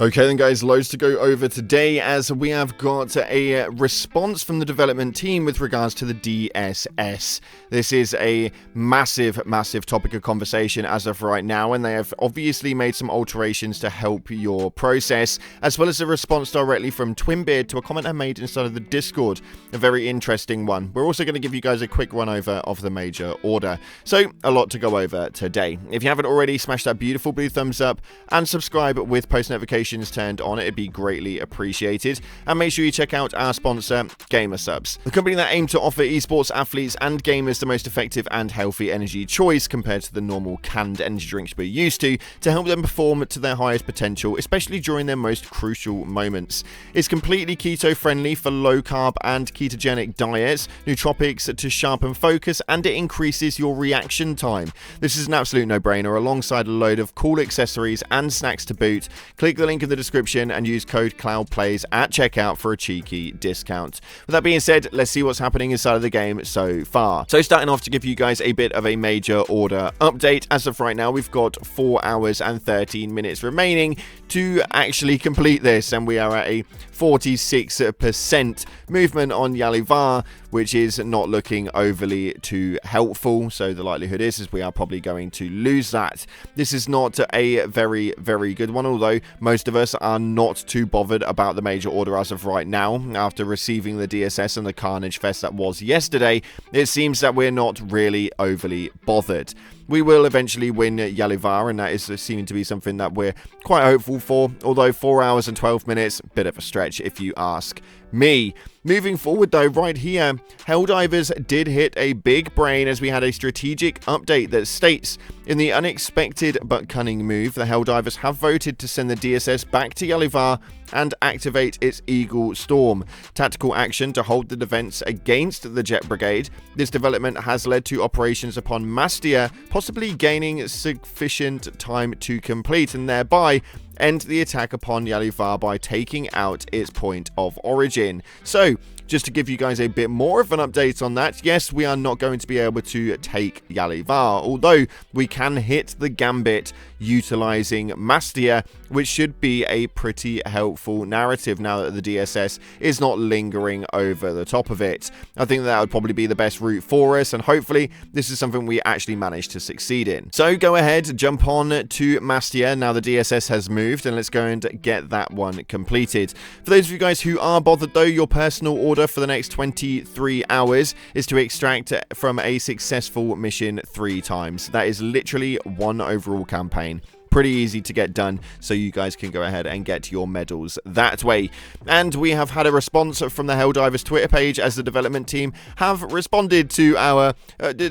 Okay then guys, loads to go over today as we have got a response from the development team with regards to the DSS. This is a massive topic of conversation as of right now, and they have obviously made some alterations to help your process, as well as a response directly from Twinbeard to a comment I made inside of the Discord. A very interesting one. We're also going to give you guys a quick run over of the major order. So, a lot to go over today. If you haven't already, smash that beautiful blue thumbs up and subscribe with post notifications turned on. It'd be greatly appreciated. And make sure you check out our sponsor, GamerSupps, the company that aim to offer esports athletes and gamers the most effective and healthy energy choice compared to the normal canned energy drinks we're used to help them perform to their highest potential, especially during their most crucial moments. It's completely keto friendly for low carb and ketogenic diets, nootropics to sharpen focus, and it increases your reaction time. This is an absolute no-brainer alongside a load of cool accessories and snacks to boot. Click the link in the description and use code CloudPlays at checkout for a cheeky discount. With that being said, let's see what's happening inside of the game so far. So starting off to give you guys a bit of a major order update. As of right now, we've got 4 hours and 13 minutes remaining to actually complete this, and we are at a 46% movement on Yalivar, which is not looking overly too helpful. So the likelihood is we are probably going to lose that. This is not a very good one, although most of us are not too bothered about the major order as of right now. After receiving the DSS and the Carnage Fest that was yesterday, it seems that we're not really overly bothered. We will eventually win Yalivar, and that is seeming to be something that we're quite hopeful for, although 4 hours and 12 minutes, bit of a stretch if you ask me. Moving forward though, right here, Helldivers did hit a big brain as we had a strategic update that states, in the unexpected but cunning move, the Helldivers have voted to send the DSS back to Yalivar and activate its Eagle Storm tactical action to hold the defense against the Jet Brigade. This development has led to operations upon Mastia possibly gaining sufficient time to complete, and thereby end the attack upon Yalivar by taking out its point of origin. So, just to give you guys a bit more of an update on that, yes, we are not going to be able to take Yalivar, although we can hit the Gambit utilizing Mastia, which should be a pretty helpful narrative now that the DSS is not lingering over the top of it. I think that would probably be the best route for us, and hopefully this is something we actually manage to succeed in. So go ahead, jump on to Mastia now the DSS has moved, and let's go and get that one completed. For those of you guys who are bothered though, your personal order for the next 23 hours is to extract from a successful mission 3 times. That is literally one overall campaign. Pretty easy to get done, so you guys can go ahead and get your medals that way. And we have had a response from the Helldivers Twitter page as the development team have responded to our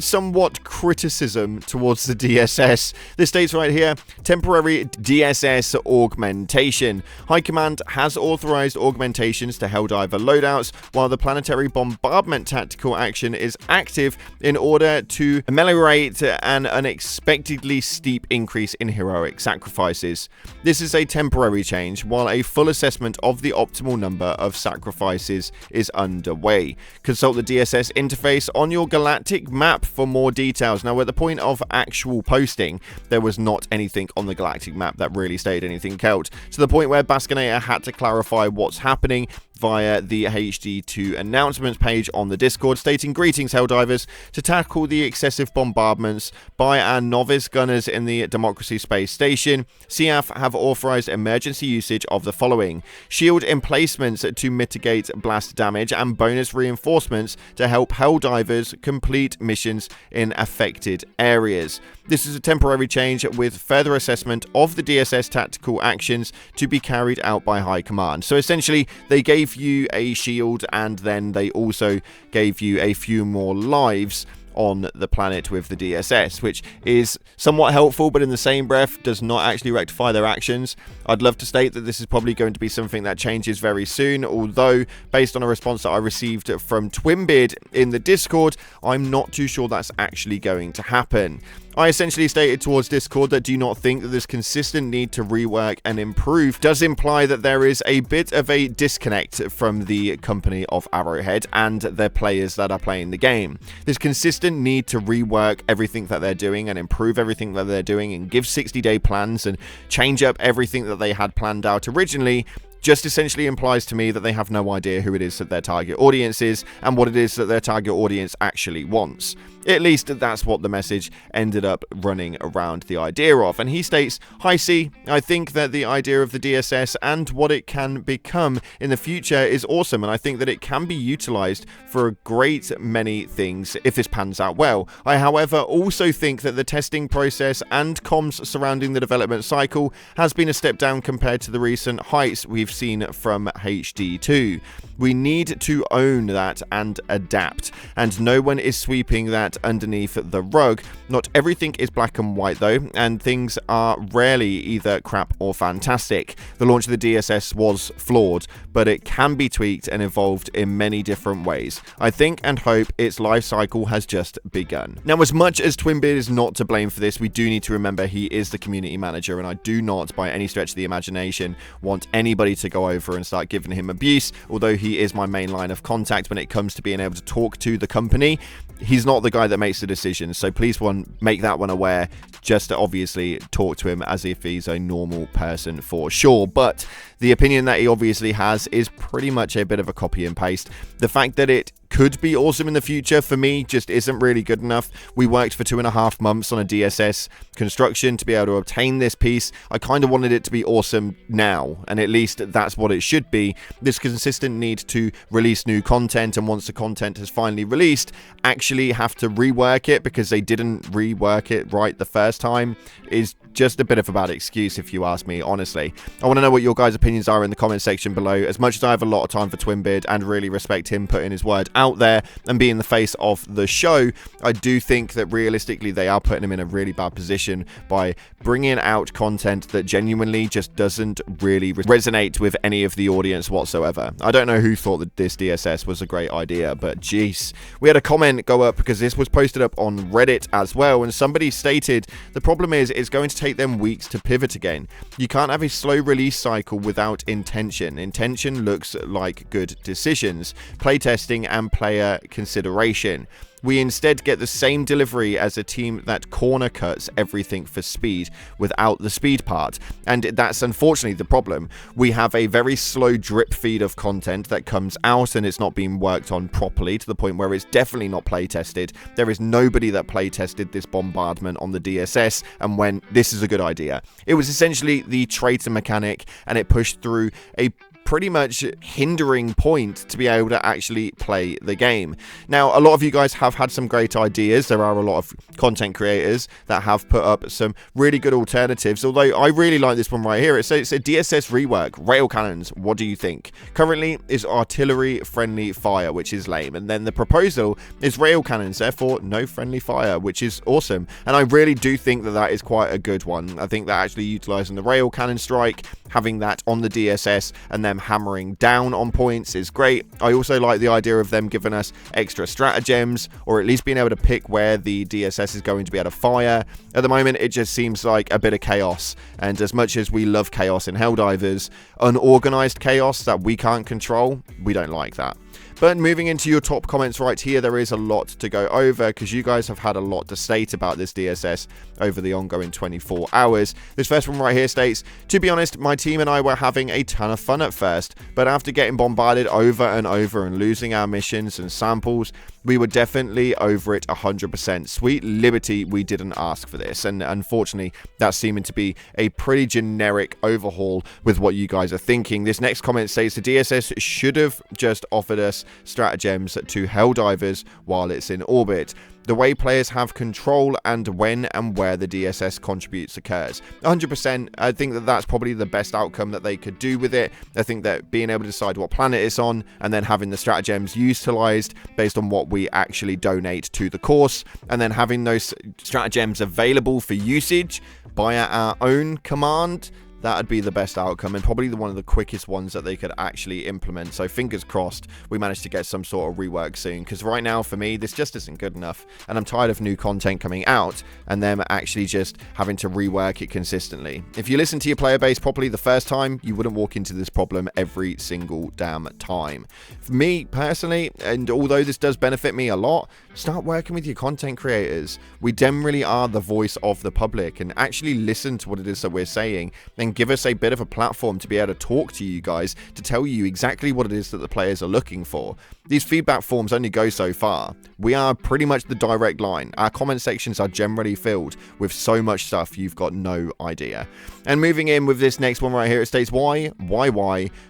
somewhat criticism towards the DSS. This states right here, temporary DSS augmentation. High Command has authorized augmentations to Helldiver loadouts while the planetary bombardment tactical action is active in order to ameliorate an unexpectedly steep increase in heroic sacrifices. This is a temporary change while a full assessment of the optimal number of sacrifices is underway. Consult the DSS interface on your galactic map for more details. Now, at the point of actual posting, there was not anything on the galactic map that really stated anything else, to the point where Baskonator had to clarify what's happening via the HD2 announcements page on the Discord, stating, "Greetings Helldivers, to tackle the excessive bombardments by our novice gunners in the Democracy Space Station, CF have authorized emergency usage of the following: shield emplacements to mitigate blast damage and bonus reinforcements to help Helldivers complete missions in affected areas. This is a temporary change with further assessment of the DSS tactical actions to be carried out by High Command." So essentially, they gave you a shield and then they also gave you a few more lives on the planet with the DSS, which is somewhat helpful, but in the same breath does not actually rectify their actions. I'd love to state that this is probably going to be something that changes very soon, although based on a response that I received from Twinbeard in the Discord, I'm not too sure that's actually going to happen. I essentially stated towards Discord that do you not think that this consistent need to rework and improve does imply that there is a bit of a disconnect from the company of Arrowhead and their players that are playing the game. This consistent need to rework everything that they're doing and improve everything that they're doing and give 60-day plans and change up everything that they had planned out originally just essentially implies to me that they have no idea who it is that their target audience is and what it is that their target audience actually wants. At least that's what the message ended up running around the idea of. And he states, "Hi C, I think that the idea of the DSS and what it can become in the future is awesome, and I think that it can be utilized for a great many things if this pans out well. I, however, also think that the testing process and comms surrounding the development cycle has been a step down compared to the recent heights we've seen from HD2. We need to own that and adapt, and no one is sweeping that underneath the rug. Not everything is black and white though, and things are rarely either crap or fantastic. The launch of the DSS was flawed, but it can be tweaked and evolved in many different ways. I think and hope its life cycle has just begun." Now, as much as Twinbeard is not to blame for this, we do need to remember he is the community manager, and I do not, by any stretch of the imagination, want anybody to go over and start giving him abuse, although he is my main line of contact when it comes to being able to talk to the company. He's not the guy that makes the decisions, so please make that one aware. Just to obviously talk to him as if he's a normal person for sure. But the opinion that he obviously has is pretty much a bit of a copy and paste. The fact that it could be awesome in the future for me just isn't really good enough. We worked for 2.5 months on a DSS construction to be able to obtain this piece. I kind of wanted it to be awesome now, and at least that's what it should be. This consistent need to release new content, and once the content has finally released, actually have to rework it because they didn't rework it right the first time is just a bit of a bad excuse, if you ask me, honestly. I want to know what your guys' opinions are in the comment section below. As much as I have a lot of time for Twinbeard and really respect him putting his word out there and being the face of the show, I do think that realistically they are putting him in a really bad position by bringing out content that genuinely just doesn't really resonate with any of the audience whatsoever. I don't know who thought that this DSS was a great idea, but jeez. We had a comment go up because this was posted up on Reddit as well, and somebody stated the problem is it's going to take them weeks to pivot again. You can't have a slow release cycle without intention. Intention looks like good decisions, playtesting, and player consideration. We instead get the same delivery as a team that corner cuts everything for speed without the speed part, and that's unfortunately the problem. We have a very slow drip feed of content that comes out and it's not being worked on properly to the point where it's definitely not play tested. There is nobody that play tested this bombardment on the DSS and when this is a good idea. It was essentially the traitor mechanic, and it pushed through a pretty much hindering point to be able to actually play the game. Now, a lot of you guys have had some great ideas. There are a lot of content creators that have put up some really good alternatives, although I really like this one right here. It's a DSS rework, rail cannons. What do you think? Currently is artillery friendly fire, which is lame, and then the proposal is rail cannons, therefore no friendly fire, which is awesome. And I really do think that that is quite a good one. I think that actually utilizing the rail cannon strike, having that on the DSS and them hammering down on points is great. I also like the idea of them giving us extra stratagems, or at least being able to pick where the DSS is going to be able to fire. At the moment, it just seems like a bit of chaos, and as much as we love chaos in Helldivers, unorganized chaos that we can't control, we don't like that. But moving into your top comments right here, there is a lot to go over because you guys have had a lot to state about this DSS over the ongoing 24 hours. This first one right here states, "To be honest, my team and I were having a ton of fun at first, but after getting bombarded over and over and losing our missions and samples, we were definitely over it 100%. Sweet liberty, we didn't ask for this." And unfortunately, that's seeming to be a pretty generic overhaul with what you guys are thinking. This next comment states, "The DSS should have just offered us stratagems to Helldivers while it's in orbit. The way players have control and when and where the DSS contributes occurs." 100%. I think that that's probably the best outcome that they could do with it. I think that being able to decide what planet it's on and then having the stratagems utilized based on what we actually donate to the course, and then having those stratagems available for usage via our own command, that would be the best outcome, and probably one of the quickest ones that they could actually implement. So fingers crossed we manage to get some sort of rework soon, because right now for me this just isn't good enough, and I'm tired of new content coming out and them actually just having to rework it consistently. If you listen to your player base properly the first time, you wouldn't walk into this problem every single damn time. For me personally, and although this does benefit me a lot, start working with your content creators. We generally are the voice of the public, and actually listen to what it is that we're saying and give us a bit of a platform to be able to talk to you guys, to tell you exactly what it is that the players are looking for. These feedback forms only go so far. We are pretty much the direct line. Our comment sections are generally filled with so much stuff you've got no idea. And moving in with this next one right here, it states why,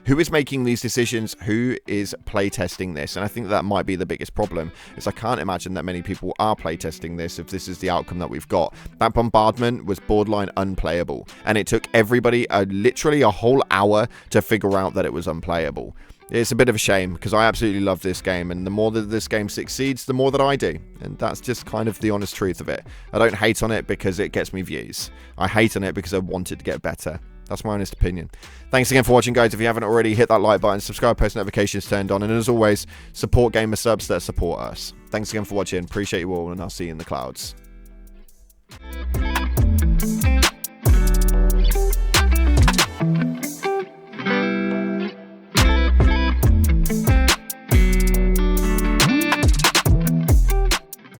who is making these decisions, who is playtesting this? And I think that might be the biggest problem, is I can't imagine that many people are playtesting this if this is the outcome that we've got. That bombardment was borderline unplayable, and it took everybody literally a whole hour to figure out that it was unplayable. It's a bit of a shame, because I absolutely love this game, and the more that this game succeeds, the more that I do. And that's just kind of the honest truth of it. I don't hate on it because it gets me views. I hate on it because I want it to get better. That's my honest opinion. Thanks again for watching, guys. If you haven't already, hit that like button, subscribe, post notifications turned on, and as always, support gamer subs that support us. Thanks again for watching. Appreciate you all, and I'll see you in the clouds.